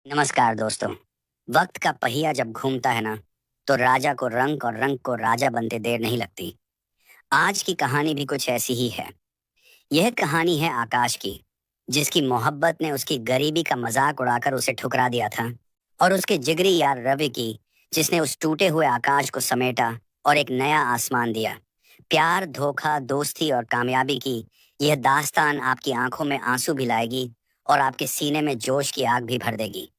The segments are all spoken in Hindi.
नमस्कार दोस्तों। वक्त का पहिया जब घूमता है ना, तो राजा को रंक और रंक को राजा बनते देर नहीं लगती। आज की कहानी भी कुछ ऐसी ही है। यह कहानी है आकाश की, जिसकी मोहब्बत ने उसकी गरीबी का मजाक उड़ाकर उसे ठुकरा दिया था, और उसके जिगरी यार रवि की, जिसने उस टूटे हुए आकाश को समेटा और एक नया आसमान दिया। प्यार, धोखा, दोस्ती और कामयाबी की यह दास्तान आपकी आंखों में आंसू भी लाएगी और आपके सीने में जोश की आग भी भर देगी।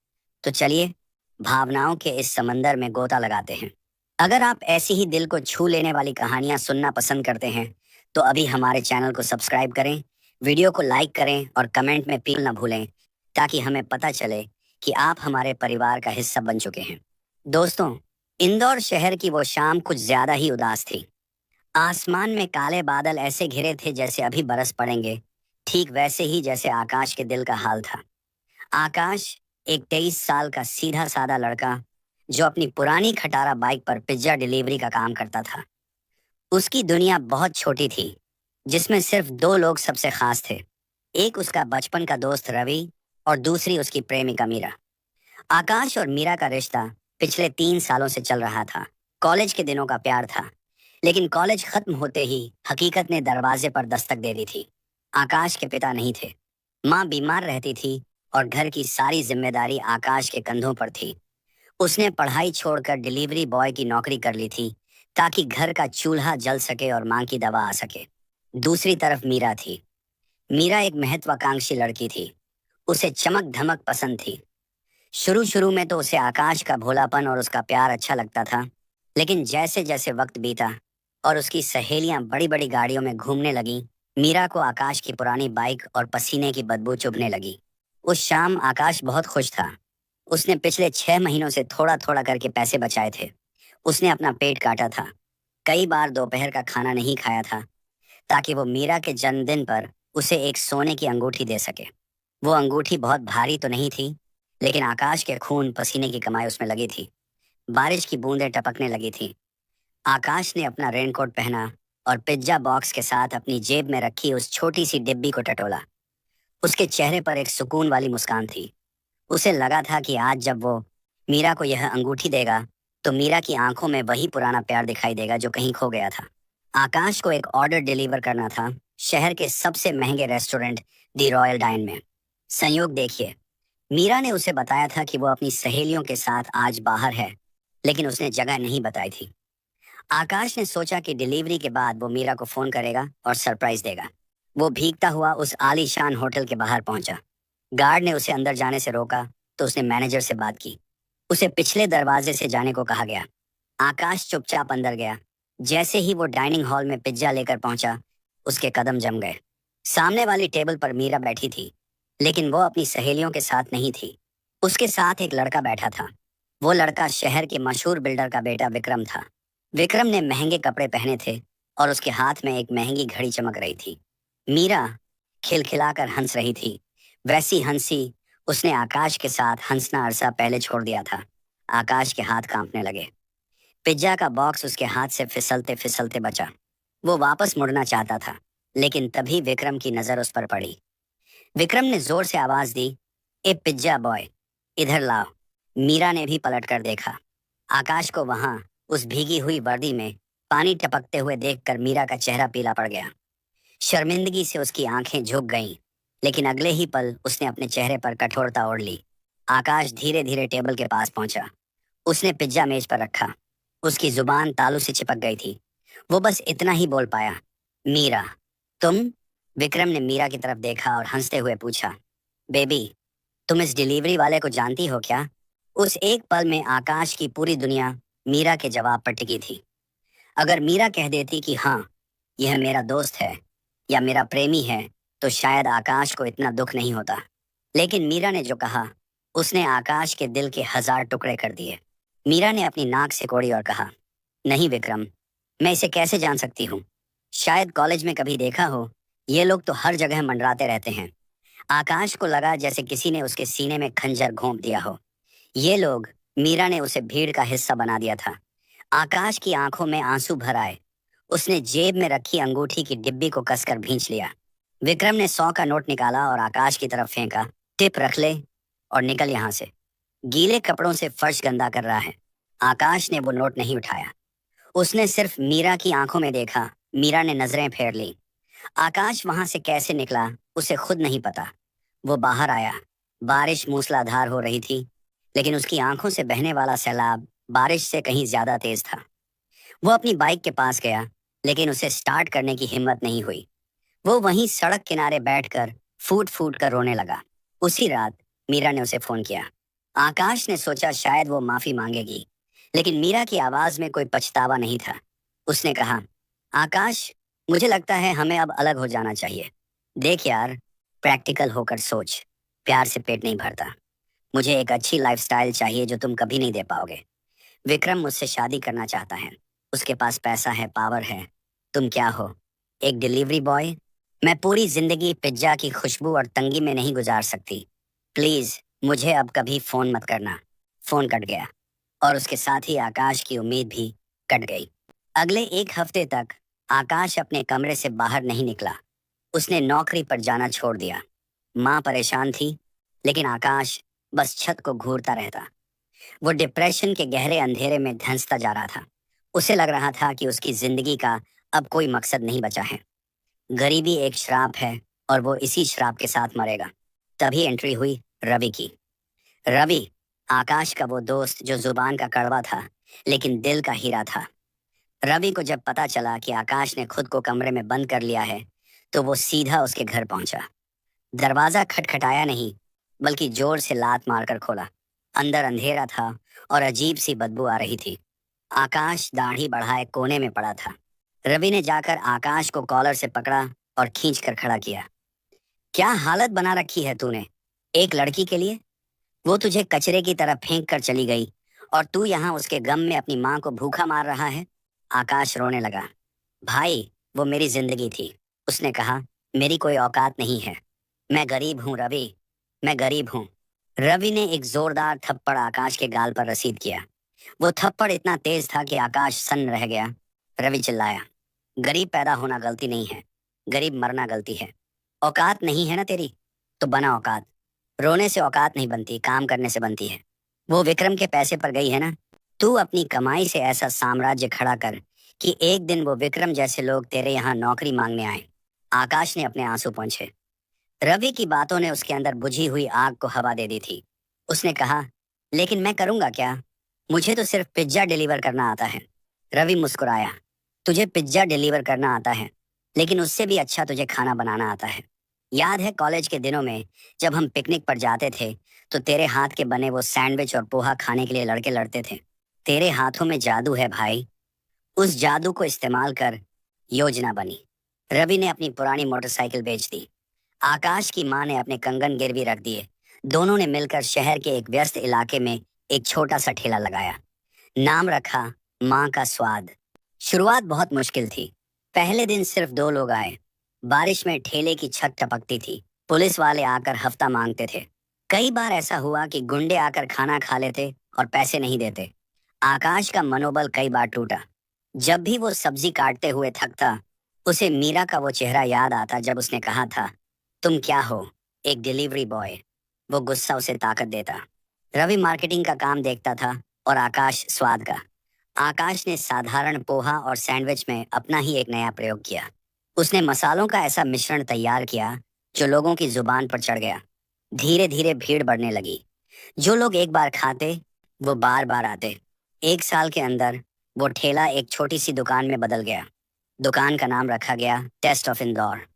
तो चलिए, भावनाओं के इस समंदर में गोता लगाते हैं। अगर आप ऐसी ही दिल को छू लेने वाली कहानियां सुनना पसंद करते हैं, तो अभी हमारे चैनल को सब्सक्राइब करें, वीडियो को लाइक करें और कमेंट में पील ना भूलें, ताकि हमें पता चले कि आप हमारे परिवार का हिस्सा बन चुके हैं। दोस्तों, इंदौर शहर की वो शाम कुछ ज्यादा ही उदास थी। आसमान में काले बादल ऐसे घिरे थे जैसे अभी बरस पड़ेंगे, ठीक वैसे ही जैसे आकाश के दिल का हाल था। आकाश, एक 23 साल का सीधा साधा लड़का, जो अपनी पुरानी खटारा बाइक पर पिज्जा डिलीवरी का काम करता था। उसकी दुनिया बहुत छोटी थी, जिसमें सिर्फ दो लोग सबसे खास थे। एक उसका बचपन का दोस्त रवि, और दूसरी उसकी प्रेमिका मीरा। आकाश और मीरा का रिश्ता पिछले 3 सालों से चल रहा था। कॉलेज के दिनों का प्यार था, लेकिन कॉलेज खत्म होते ही हकीकत ने दरवाजे पर दस्तक दे दी थी। आकाश के पिता नहीं थे, माँ बीमार रहती थी, और घर की सारी जिम्मेदारी आकाश के कंधों पर थी। उसने पढ़ाई छोड़कर डिलीवरी बॉय की नौकरी कर ली थी, ताकि घर का चूल्हा जल सके और माँ की दवा आ सके। दूसरी तरफ मीरा थी। मीरा एक महत्वाकांक्षी लड़की थी। उसे चमक धमक पसंद थी। शुरू शुरू में तो उसे आकाश का भोलापन और उसका प्यार अच्छा लगता था, लेकिन जैसे जैसे वक्त बीता और उसकी सहेलियां बड़ी बड़ी गाड़ियों में घूमने लगीं, मीरा को आकाश की पुरानी बाइक और पसीने की बदबू चुभने लगी। उस शाम आकाश बहुत खुश था। उसने पिछले 6 महीनों से थोड़ा थोड़ा करके पैसे बचाए थे। उसने अपना पेट काटा था, कई बार दोपहर का खाना नहीं खाया था, ताकि वो मीरा के जन्मदिन पर उसे एक सोने की अंगूठी दे सके। वो अंगूठी बहुत भारी तो नहीं थी, लेकिन आकाश के खून पसीने की कमाई उसमें लगी थी। बारिश की बूंदें टपकने लगी थी। आकाश ने अपना रेनकोट पहना और पिज्जा बॉक्स के साथ अपनी जेब में रखी उस छोटी सी डिब्बी को टटोला। उसके चेहरे पर एक सुकून वाली मुस्कान थी। उसे लगा था कि आज जब वो मीरा को यह अंगूठी देगा, तो मीरा की आंखों में वही पुराना प्यार दिखाई देगा जो कहीं खो गया था। आकाश को एक ऑर्डर डिलीवर करना था, शहर के सबसे महंगे रेस्टोरेंट दी रॉयल डाइन में। संयोग देखिए, मीरा ने उसे बताया था कि वो अपनी सहेलियों के साथ आज बाहर है, लेकिन उसने जगह नहीं बताई थी। आकाश ने सोचा कि डिलीवरी के बाद वो मीरा को फोन करेगा और सरप्राइज देगा। वो भीगता हुआ उस आलीशान होटल के बाहर पहुंचा। गार्ड ने उसे अंदर जाने से रोका, तो उसने मैनेजर से बात की। उसे पिछले दरवाजे से जाने को कहा गया। आकाश चुपचाप अंदर गया। जैसे ही वो डाइनिंग हॉल में पिज्जा लेकर पहुंचा, उसके कदम जम गए। सामने वाली टेबल पर मीरा बैठी थी, लेकिन वो अपनी सहेलियों के साथ नहीं थी। उसके साथ एक लड़का बैठा था। वो लड़का शहर के मशहूर बिल्डर का बेटा विक्रम था। विक्रम ने महंगे कपड़े पहने थे, और उसके हाथ में एक महंगी घड़ी चमक रही थी। मीरा खिलखिलाकर हंस रही थी। वैसी हंसी उसने आकाश के साथ हंसना अरसा पहले छोड़ दिया था। आकाश के हाथ कांपने लगे। पिज्जा का बॉक्स उसके हाथ से फिसलते फिसलते बचा। वो वापस मुड़ना चाहता था, लेकिन तभी विक्रम की नजर उस पर पड़ी। विक्रम ने जोर से आवाज दी, ए पिज्जा बॉय, इधर लाओ। मीरा ने भी पलट कर देखा। आकाश को वहां उस भीगी हुई वर्दी में पानी टपकते हुए देखकर मीरा का चेहरा पीला पड़ गया। शर्मिंदगी से उसकी आंखें झुक गईं, लेकिन अगले ही पल उसने अपने चेहरे पर कठोरता ओढ़ ली। आकाश धीरे धीरे टेबल के पास पहुंचा। उसने पिज्जा मेज पर रखा। उसकी जुबान तालू से चिपक गई थी। वो बस इतना ही बोल पाया, मीरा, तुम। विक्रम ने मीरा की तरफ देखा और हंसते हुए पूछा, बेबी, तुम इस डिलीवरी वाले को जानती हो क्या? उस एक पल में आकाश की पूरी दुनिया मीरा के जवाब पर टिकी थी। अगर मीरा कह देती कि हाँ, यह मेरा दोस्त है या मेरा प्रेमी है, तो शायद आकाश को इतना दुख नहीं होता। लेकिन मीरा ने जो कहा, उसने आकाश के दिल के 1000 टुकड़े कर दिए। मीरा ने अपनी नाक सिकोड़ी और कहा, नहीं विक्रम, मैं इसे कैसे जान सकती हूँ? शायद कॉलेज में कभी देखा हो। ये लोग तो हर जगह मंडराते रहते हैं। आकाश को लगा जैसे किसी ने उसके सीने में खंजर घोंप दिया हो। ये लोग, मीरा ने उसे भीड़ का हिस्सा बना दिया था। आकाश की आंखों में आंसू भर आए। उसने जेब में रखी अंगूठी की डिब्बी को कसकर भींच लिया। विक्रम ने 100 का नोट निकाला और आकाश की तरफ फेंका, टिप रख ले और निकल यहाँ से। गीले कपड़ों से फर्श गंदा कर रहा है। आकाश ने वो नोट नहीं उठाया। उसने सिर्फ मीरा की आंखों में देखा। मीरा ने नजरें फेर ली। आकाश वहां से कैसे निकला उसे खुद नहीं पता। वो बाहर आया। बारिश मूसलाधार हो रही थी, लेकिन उसकी आंखों से बहने वाला सैलाब बारिश से कहीं ज्यादा तेज था। वो अपनी बाइक के पास गया, लेकिन उसे स्टार्ट करने की हिम्मत नहीं हुई। वो वहीं सड़क किनारे बैठकर फूट फूट कर रोने लगा। उसी रात मीरा ने उसे फोन किया। आकाश ने सोचा शायद वो माफी मांगेगी, लेकिन मीरा की आवाज में कोई पछतावा नहीं था। उसने कहा, आकाश, मुझे लगता है हमें अब अलग हो जाना चाहिए। देख यार, प्रैक्टिकल होकर सोच। प्यार से पेट नहीं भरता। मुझे एक अच्छी लाइफस्टाइल चाहिए जो तुम कभी नहीं दे पाओगे। विक्रम मुझसे शादी करना चाहता है। उसके पास पैसा है, पावर है। तुम क्या हो, एक डिलीवरी बॉय? मैं पूरी जिंदगी पिज्जा की खुशबू और तंगी में नहीं गुजार सकती। प्लीज मुझे अब कभी फोन मत करना। फोन कट गया और उसके साथ ही आकाश की उम्मीद भी कट गई। अगले एक हफ्ते तक आकाश अपने कमरे से बाहर नहीं निकला। उसने नौकरी पर जाना छोड़ दिया। माँ परेशान थी, लेकिन आकाश बस छत को घूरता रहता। वो डिप्रेशन के गहरे अंधेरे में धंसता जा रहा था। उसे लग रहा था कि उसकी जिंदगी का अब कोई मकसद नहीं बचा है। गरीबी एक श्राप है और वो इसी श्राप के साथ मरेगा। तभी एंट्री हुई रवि की। रवि, आकाश का वो दोस्त जो जुबान का कड़वा था, लेकिन दिल का हीरा था। रवि को जब पता चला कि आकाश ने खुद को कमरे में बंद कर लिया है, तो वो सीधा उसके घर पहुंचा। दरवाजा खटखटाया नहीं, बल्कि जोर से लात मारकर खोला। अंदर अंधेरा था और अजीब सी बदबू आ रही थी। आकाश दाढ़ी बढ़ाए कोने में पड़ा था। रवि ने जाकर आकाश को कॉलर से पकड़ा और खींच कर खड़ा किया। क्या हालत बना रखी है तूने एक लड़की के लिए? वो तुझे कचरे की तरह फेंक कर चली गई और तू यहाँ उसके गम में अपनी माँ को भूखा मार रहा है। आकाश रोने लगा। भाई, वो मेरी जिंदगी थी। उसने कहा, मेरी कोई औकात नहीं है। मैं गरीब हूँ रवि, मैं गरीब हूँ। रवि ने एक जोरदार थप्पड़ आकाश के गाल पर रसीद किया। वो थप्पड़ इतना तेज था कि आकाश सन्न रह गया। रवि चिल्लाया, गरीब पैदा होना गलती नहीं है, गरीब मरना गलती है। औकात नहीं है ना तेरी, तो बना औकात। रोने से औकात नहीं बनती, काम करने से बनती है। वो विक्रम के पैसे पर गई है ना, तू अपनी कमाई से ऐसा साम्राज्य खड़ा कर कि एक दिन वो विक्रम जैसे लोग तेरे यहाँ नौकरी मांगने आए। आकाश ने अपने आंसू पोंछे। रवि की बातों ने उसके अंदर बुझी हुई आग को हवा दे दी थी। उसने कहा, लेकिन मैं करूंगा क्या? मुझे तो सिर्फ पिज्जा डिलीवर करना आता है। रवि मुस्कुराया। तुझे पिज्जा डिलीवर करना आता है, लेकिन उससे भी अच्छा तुझे खाना बनाना आता है। याद है कॉलेज के दिनों में जब हम पिकनिक पर जाते थे, तो तेरे हाथ के बने वो सैंडविच और पोहा खाने के लिए लड़के लड़ते थे। तेरे हाथों में जादू है भाई, उस जादू को इस्तेमाल कर। योजना बनी। रवि ने अपनी पुरानी मोटरसाइकिल बेच दी। आकाश की माँ ने अपने कंगन गिरवी रख दिए। दोनों ने मिलकर शहर के एक व्यस्त इलाके में एक छोटा सा ठेला लगाया। नाम रखा माँ का स्वाद। शुरुआत बहुत मुश्किल थी। पहले दिन सिर्फ 2 लोग आए। बारिश में ठेले की छत टपकती थी। पुलिस वाले आकर हफ्ता मांगते थे। कई बार ऐसा हुआ कि गुंडे आकर खाना खा लेते और पैसे नहीं देते। आकाश का मनोबल कई बार टूटा। जब भी वो सब्जी काटते हुए थकता, उसे मीरा का वो चेहरा याद आता जब उसने कहा था, तुम क्या हो, एक डिलीवरी बॉय। वो गुस्सा उसे ताकत देता। रवि मार्केटिंग का काम देखता था और आकाश स्वाद का। आकाश ने साधारण पोहा और सैंडविच में अपना ही एक नया प्रयोग किया। उसने मसालों का ऐसा मिश्रण तैयार किया जो लोगों की जुबान पर चढ़ गया। धीरे धीरे भीड़ बढ़ने लगी। जो लोग एक बार खाते, वो बार बार आते। 1 साल के अंदर वो ठेला एक छोटी सी दुकान में बदल गया। दुकान का नाम रखा गया टेस्ट ऑफ इंदौर।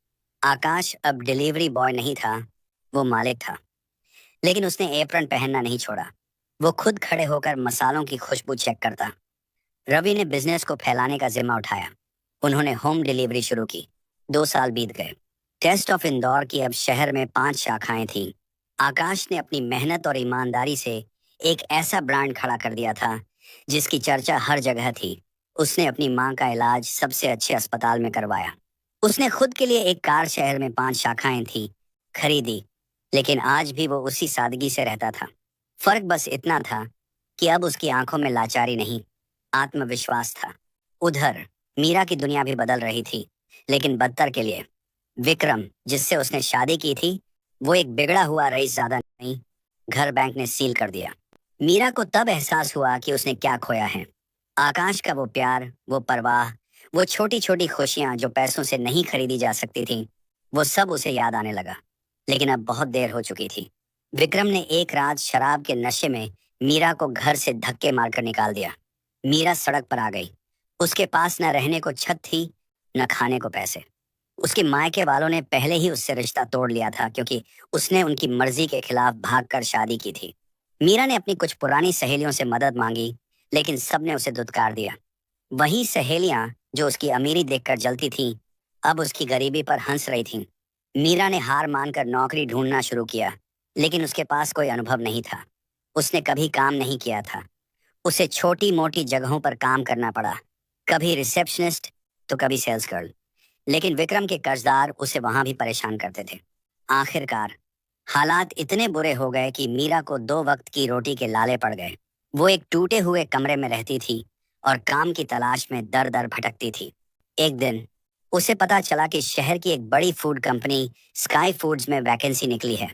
आकाश अब डिलीवरी बॉय नहीं था, वो मालिक था। लेकिन उसने एप्रन पहनना नहीं छोड़ा। वो खुद खड़े होकर मसालों की खुशबू चेक करता। रवि ने बिजनेस को फैलाने का जिम्मा उठाया। उन्होंने होम डिलीवरी शुरू की। 2 साल बीत गए। टेस्ट ऑफ इंदौर की अब शहर में 5 शाखाएं थीं। आकाश ने अपनी मेहनत और ईमानदारी से एक ऐसा ब्रांड खड़ा कर दिया था जिसकी चर्चा हर जगह थी। उसने अपनी माँ का इलाज सबसे अच्छे अस्पताल में करवाया। उसने खुद के लिए एक कार, शहर में 5 शाखाएं थी, खरीदी। लेकिन आज भी वो उसी सादगी से रहता था। फर्क बस इतना था कि अब उसकी आंखों में लाचारी नहीं, आत्मविश्वास था। उधर मीरा की दुनिया भी बदल रही थी, लेकिन बदतर के लिए। विक्रम, जिससे उसने शादी की थी, वो एक बिगड़ा हुआ रईस ज्यादा नहीं। घर बैंक ने सील कर दिया। मीरा को तब एहसास हुआ कि उसने क्या खोया है। आकाश का वो प्यार, वो परवाह, वो छोटी छोटी खुशियां जो पैसों से नहीं खरीदी जा सकती थीं, वो सब उसे याद आने लगा। लेकिन अब बहुत देर हो चुकी थी। विक्रम ने एक रात शराब के नशे में मीरा को घर से धक्के मारकर निकाल दिया। मीरा सड़क पर आ गई। उसके पास न रहने को छत थी, न खाने को पैसे। उसके मायके वालों ने पहले ही उससे रिश्ता तोड़ लिया था, क्योंकि उसने उनकी मर्जी के खिलाफ भागकर शादी की थी। मीरा ने अपनी कुछ पुरानी सहेलियों से मदद मांगी, लेकिन सबने उसे धुतकार दिया। वही सहेलियां जो उसकी अमीरी देखकर जलती थीं, अब उसकी गरीबी पर हंस रही थीं। मीरा ने हार मानकर नौकरी ढूंढना शुरू किया, लेकिन उसके पास कोई अनुभव नहीं था। उसने कभी काम नहीं किया था। उसे छोटी मोटी जगहों पर काम करना पड़ा, कभी रिसेप्शनिस्ट तो कभी सेल्स गर्ल। लेकिन विक्रम के कर्जदार उसे वहां भी परेशान करते थे। आखिरकार हालात इतने बुरे हो गए कि मीरा को दो वक्त की रोटी के लाले पड़ गए। वो एक टूटे हुए कमरे में रहती थी और काम की तलाश में दर दर भटकती थी। एक दिन उसे पता चला कि शहर की एक बड़ी फूड कंपनी स्काई फूड्स में वैकेंसी निकली है।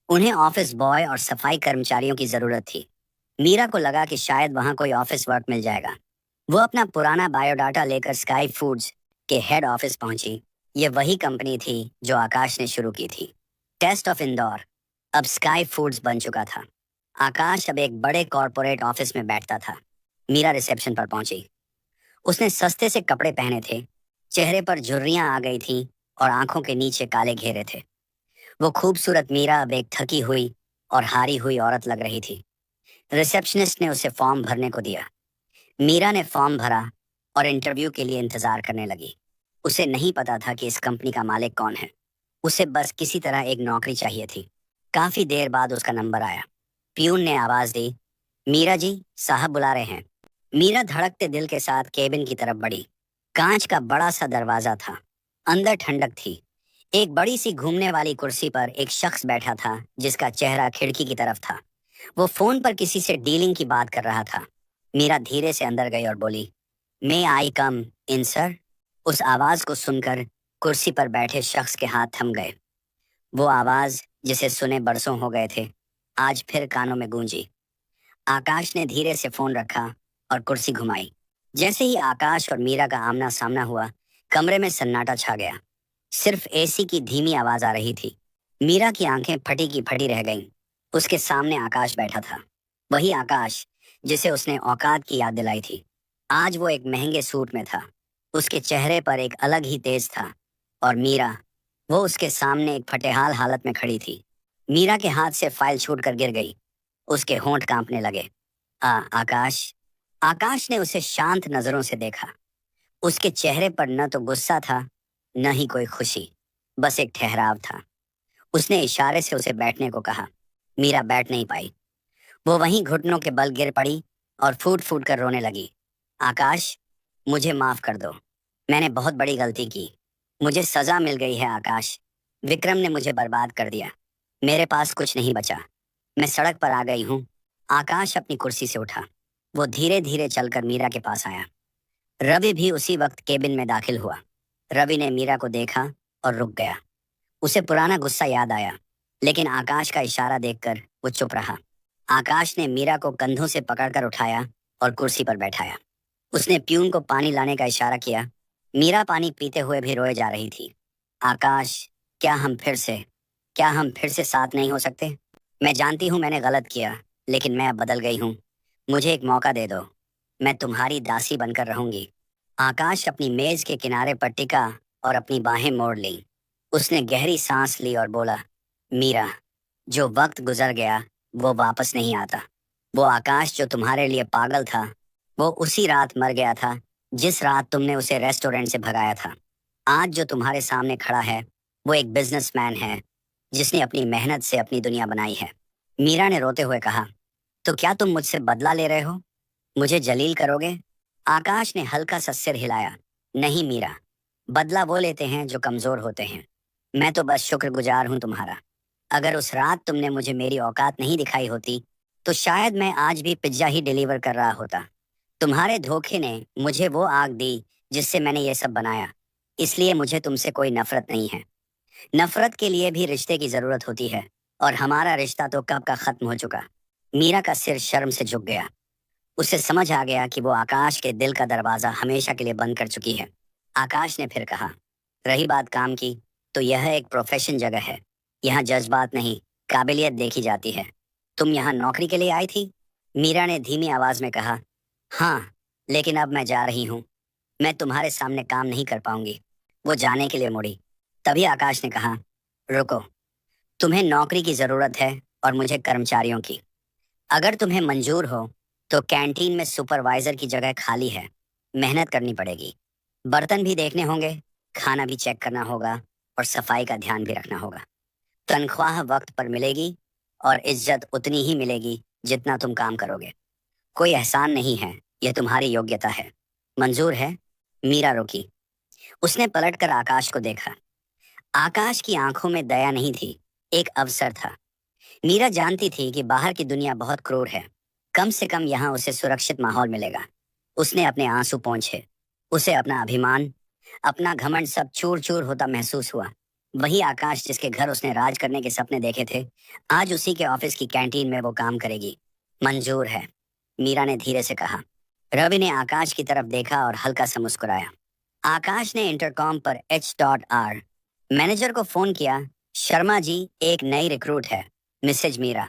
उन्हें ऑफिस बॉय और सफाई कर्मचारियों की जरूरत थी। मीरा को लगा कि शायद वहां कोई ऑफिस वर्क मिल जाएगा। वो अपना पुराना बायोडाटा लेकर स्काई फूड्स के हेड ऑफिस पहुंची। ये वही कंपनी थी जो आकाश ने शुरू की थी। टेस्ट ऑफ इंदौर अब स्काई फूड्स बन चुका था। आकाश अब एक बड़े कॉरपोरेट ऑफिस में बैठता था। मीरा रिसेप्शन पर पहुंची। उसने सस्ते से कपड़े पहने थे, चेहरे पर झुर्रियां आ गई थीं और आंखों के नीचे काले घेरे थे। वो खूबसूरत मीरा अब एक थकी हुई और हारी हुई औरत लग रही थी। रिसेप्शनिस्ट ने उसे फॉर्म भरने को दिया। मीरा ने फॉर्म भरा और इंटरव्यू के लिए इंतजार करने लगी। उसे नहीं पता था कि इस कंपनी का मालिक कौन है। उसे बस किसी तरह एक नौकरी चाहिए थी। काफी देर बाद उसका नंबर आया। प्यून ने आवाज दी, मीरा जी, साहब बुला रहे हैं। मीरा धड़कते दिल के साथ केबिन की तरफ बढ़ी। कांच का बड़ा सा दरवाजा था। अंदर ठंडक थी। एक बड़ी सी घूमने वाली कुर्सी पर एक शख्स बैठा था जिसका चेहरा खिड़की की तरफ था। वो फोन पर किसी से डीलिंग की बात कर रहा था। मीरा धीरे से अंदर गई और बोली, मे आई कम इन सर। उस आवाज को सुनकर कुर्सी पर बैठे शख्स के हाथ थम गए। वो आवाज जिसे सुने बरसों हो गए थे, आज फिर कानों में गूंजी। आकाश ने धीरे से फोन रखा और कुर्सी घुमाई। जैसे ही आकाश और मीरा का आमना सामना हुआ, कमरे में सन्नाटा छा गया। सिर्फ एसी की धीमी आवाज आ रही थी। मीरा की आंखें फटी की फटी रह गईं। उसके सामने आकाश बैठा था। वही आकाश जिसे उसने औकात की याद दिलाई थी। आज वो एक महंगे सूट में था। उसके चेहरे पर एक अलग ही तेज था। और मीरा, वो उसके सामने एक फटेहाल हालत में खड़ी थी। मीरा के हाथ से फाइल छूट कर गिर गई। उसके होंठ कांपने लगे। आकाश। आकाश ने उसे शांत नजरों से देखा। उसके चेहरे पर न तो गुस्सा था, न ही कोई खुशी, बस एक ठहराव था। उसने इशारे से उसे बैठने को कहा। मीरा बैठ नहीं पाई। वो वहीं घुटनों के बल गिर पड़ी और फूट फूट कर रोने लगी। आकाश, मुझे माफ कर दो। मैंने बहुत बड़ी गलती की। मुझे सजा मिल गई है आकाश। विक्रम ने मुझे बर्बाद कर दिया। मेरे पास कुछ नहीं बचा। मैं सड़क पर आ गई हूँ। आकाश अपनी कुर्सी से उठा। वो धीरे धीरे चलकर मीरा के पास आया। रवि भी उसी वक्त केबिन में दाखिल हुआ। रवि ने मीरा को देखा और रुक गया। उसे पुराना गुस्सा याद आया, लेकिन आकाश का इशारा देखकर वो चुप रहा। आकाश ने मीरा को कंधों से पकड़कर उठाया और कुर्सी पर बैठाया। उसने प्यून को पानी लाने का इशारा किया। मीरा पानी पीते हुए भी रोए जा रही थी। आकाश, क्या हम फिर से क्या हम फिर से साथ नहीं हो सकते? मैं जानती हूँ मैंने गलत किया, लेकिन मैं अब बदल गई हूँ। मुझे एक मौका दे दो। मैं तुम्हारी दासी बनकर रहूंगी। आकाश अपनी मेज के किनारे पर टिका और अपनी बाहें मोड़ ली। उसने गहरी सांस ली और बोला, मीरा, जो वक्त गुजर गया वो वापस नहीं आता। वो आकाश जो तुम्हारे लिए पागल था, वो उसी रात मर गया था जिस रात तुमने उसे रेस्टोरेंट से भगाया था। आज जो तुम्हारे सामने खड़ा है, वो एक बिजनेसमैन है जिसने अपनी मेहनत से अपनी दुनिया बनाई है। मीरा ने रोते हुए कहा, तो क्या तुम मुझसे बदला ले रहे हो? मुझे जलील करोगे? आकाश ने हल्का सा सिर हिलाया। नहीं मीरा, बदला वो लेते हैं जो कमजोर होते हैं। मैं तो बस शुक्रगुजार हूं तुम्हारा। अगर उस रात तुमने मुझे मेरी औकात नहीं दिखाई होती, तो शायद मैं आज भी पिज्जा ही डिलीवर कर रहा होता। तुम्हारे धोखे ने मुझे वो आग दी जिससे मैंने ये सब बनाया। इसलिए मुझे तुमसे कोई नफरत नहीं है। नफरत के लिए भी रिश्ते की जरूरत होती है, और हमारा रिश्ता तो कब का खत्म हो चुका। मीरा का सिर शर्म से झुक गया। उसे समझ आ गया कि वो आकाश के दिल का दरवाजा हमेशा के लिए बंद कर चुकी है। आकाश ने फिर कहा, रही बात काम की, तो यह एक प्रोफेशन जगह है। यहाँ जज्बात नहीं, काबिलियत देखी जाती है। तुम यहाँ नौकरी के लिए आई थी? मीरा ने धीमी आवाज में कहा, हाँ, लेकिन अब मैं जा रही हूँ। मैं तुम्हारे सामने काम नहीं कर पाऊंगी। वो जाने के लिए मुड़ी। तभी आकाश ने कहा, रुको, तुम्हें नौकरी की जरूरत है और मुझे कर्मचारियों की। अगर तुम्हें मंजूर हो तो कैंटीन में सुपरवाइजर की जगह खाली है। मेहनत करनी पड़ेगी। बर्तन भी देखने होंगे, खाना भी चेक करना होगा और सफाई का ध्यान भी रखना होगा। तनख्वाह वक्त पर मिलेगी और इज्जत उतनी ही मिलेगी जितना तुम काम करोगे। कोई एहसान नहीं है, यह तुम्हारी योग्यता है। मंजूर है? मीरा रुकी। उसने पलटकर आकाश को देखा। आकाश की आंखों में दया नहीं थी, एक अवसर था। मीरा जानती थी कि बाहर की दुनिया बहुत क्रूर है। कम से कम यहाँ उसे सुरक्षित माहौल मिलेगा। उसने अपने आंसू पोंछे। उसे अपना अभिमान, अपना घमंड सब चूर चूर होता महसूस हुआ। वही आकाश जिसके घर उसने राज करने के सपने देखे थे, आज उसी के ऑफिस की कैंटीन में वो काम करेगी। मंजूर है, मीरा ने धीरे से कहा। रवि ने आकाश की तरफ देखा और हल्का सा मुस्कुराया। आकाश ने इंटरकॉम पर H.R मैनेजर को फोन किया। शर्मा जी एक नई रिक्रूट है, मिसेज मीरा।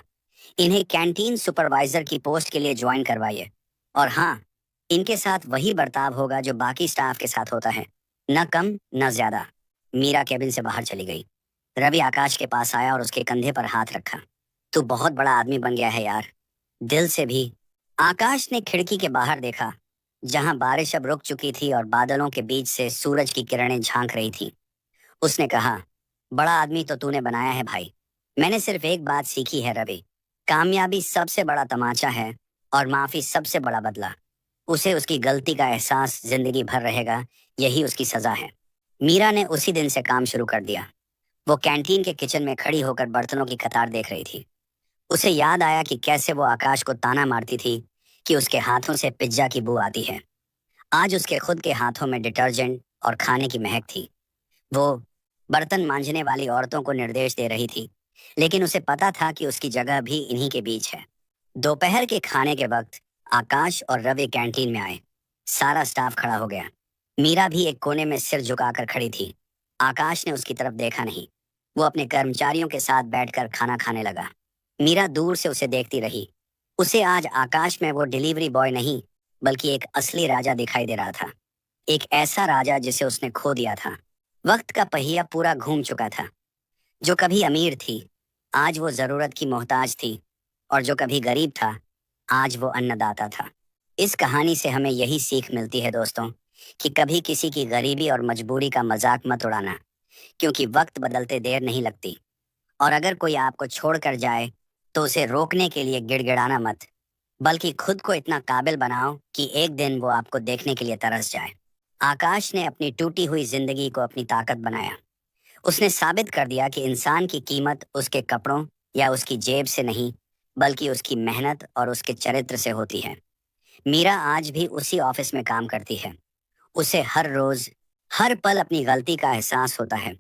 इन्हें कैंटीन सुपरवाइजर की पोस्ट के लिए ज्वाइन करवाइए। और हाँ, इनके साथ वही बर्ताव होगा जो बाकी स्टाफ के साथ होता है, न कम न ज्यादा। मीरा केबिन से बाहर चली गई। रवि आकाश के पास आया और उसके कंधे पर हाथ रखा। तू बहुत बड़ा आदमी बन गया है यार, दिल से भी। आकाश ने खिड़की के बाहर देखा, जहां बारिश अब रुक चुकी थी और बादलों के बीच से सूरज की किरणें झांक रही थी। उसने कहा, बड़ा आदमी तो तूने बनाया है भाई। मैंने सिर्फ एक बात सीखी है रवि, कामयाबी सबसे बड़ा तमाचा है और माफी सबसे बड़ा बदला। उसे उसकी गलती का एहसास जिंदगी भर रहेगा, यही उसकी सजा है। मीरा ने उसी दिन से काम शुरू कर दिया। वो कैंटीन के किचन में खड़ी होकर बर्तनों की कतार देख रही थी। उसे याद आया कि कैसे वो आकाश को ताना मारती थी कि उसके हाथों से पिज्जा की बू आती है। आज उसके खुद के हाथों में डिटर्जेंट और खाने की महक थी। वो बर्तन मांजने वाली औरतों को निर्देश दे रही थी, लेकिन उसे पता था कि उसकी जगह भी इन्हीं के बीच है। दोपहर के खाने के वक्त आकाश और रवि कैंटीन में आए। सारा स्टाफ खड़ा हो गया। मीरा भी एक कोने में सिर झुकाकर खड़ी थी। आकाश ने उसकी तरफ देखा नहीं। वो अपने कर्मचारियों के साथ बैठकर खाना खाने लगा। मीरा दूर से उसे देखती रही। उसे आज आकाश में वो डिलीवरी बॉय नहीं, बल्कि एक असली राजा दिखाई दे रहा था। एक ऐसा राजा जिसे उसने खो दिया था। वक्त का पहिया पूरा घूम चुका था। जो कभी अमीर थी, आज वो जरूरत की मोहताज थी, और जो कभी गरीब था, आज वो अन्नदाता था। इस कहानी से हमें यही सीख मिलती है दोस्तों, कि कभी किसी की गरीबी और मजबूरी का मजाक मत उड़ाना, क्योंकि वक्त बदलते देर नहीं लगती। और अगर कोई आपको छोड़कर जाए तो उसे रोकने के लिए गिड़गिड़ाना मत, बल्कि खुद को इतना काबिल बनाओ कि एक दिन वो आपको देखने के लिए तरस जाए। आकाश ने अपनी टूटी हुई जिंदगी को अपनी ताकत बनाया। उसने साबित कर दिया कि इंसान की कीमत उसके कपड़ों या उसकी जेब से नहीं, बल्कि उसकी मेहनत और उसके चरित्र से होती है। मीरा आज भी उसी ऑफिस में काम करती है। उसे हर रोज, हर पल अपनी गलती का एहसास होता है,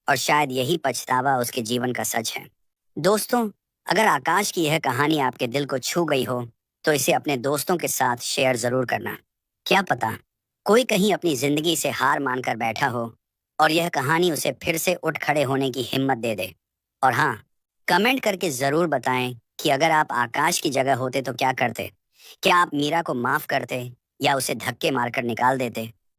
और शायद यही पछतावा उसके जीवन का सच है। दोस्तों, अगर आकाश की यह कहानी आपके दिल को छू गई हो, तो इसे अपने दोस्तों के साथ शेयर जरूर करना। क्या पता कोई कहीं अपनी जिंदगी से हार मानकर बैठा हो और यह कहानी उसे फिर से उठ खड़े होने की हिम्मत दे दे। और हाँ, कमेंट करके जरूर बताएं कि अगर आप आकाश की जगह होते तो क्या करते। क्या आप मीरा को माफ करते या उसे धक्के मारकर निकाल देते?